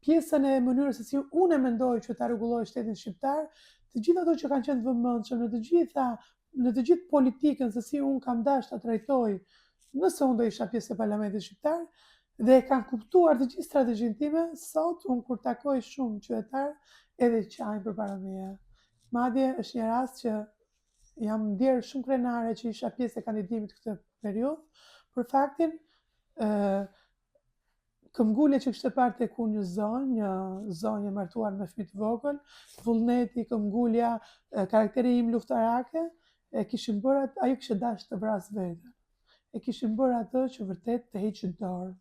pjesën e mënyrës se si unë e mendoj që ta rregulloj shtetin shqiptar, të gjithë ato që kanë qenë të vëmendshëm në të gjithë politikën se si unë kam dashur ta trajtoj nëse unë do isha pjesë e Parlamentit shqiptar dhe e kanë kuptuar të gjithë strategjinë time, sot unë kur takoj shumë qytetar edhe qajnë përpara meje. Madje është një rast që jam ndjerë shumë krenare që isha pjesë e kandidimit këtë periudhë, për faktin këmbgulje që kishte parë tek unë një zonjë e martuar me fëmijë të vogël, vullneti, këmbgulja, karakteri im luftarake, e kishin bërë ajo kishte dashur të vrasë veten. E kishin bërë atë që vërtet të heqë dorë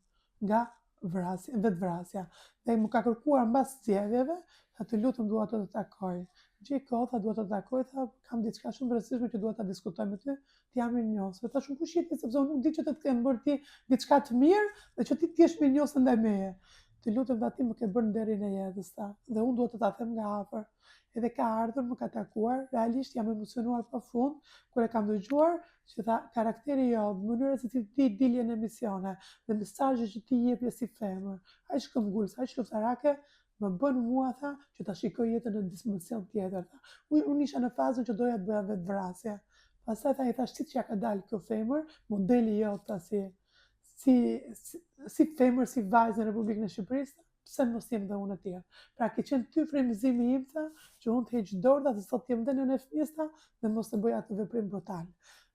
nga vetvrasja. Dhe më ka kërkuar mbas zgjedhjeve, tha të lutem dua të takoj. Gjej kohë, tha dua të takoj, tha kam diçka shumë të rëndësishme që dua ta diskutoj me ty, ti jam mirënjohës. Dhe thashun kush je ti sepse unë nuk di që të kem bërë ti diçka të mirë dhe që ti t'jesh mirënjohës ndaj meje. Të lutem tha ti më ke bërë nderin e jetës ta dhe unë dua të ta them nga afër. Edhe ka ardhur, më ka takuar, realisht jam emocionuar pafund kur e kam dëgjuar që tha karakteri jot, mënyra se si ti dilje në emisione dhe mesazhet që ti jepje si femër, aq këmbgulës, aq luftarake, më bën mua tha që ta shikoj jetën në dimension tjetër. Unë isha në fazën që doja të bëja vetvrasje. Pastaj tha i thash si që ja ka dalë kjo femër, modeli jot ta si femër, si vajzë në Republikën e Shqipërisë, pse mos jem dhe unë e tjerë. Pra ke qenë ty frymëzimi im tha, që unë të heq dorë, se sot jem dhe nënë e fëmijës tha, dhe mos të bëj atë veprim brutal.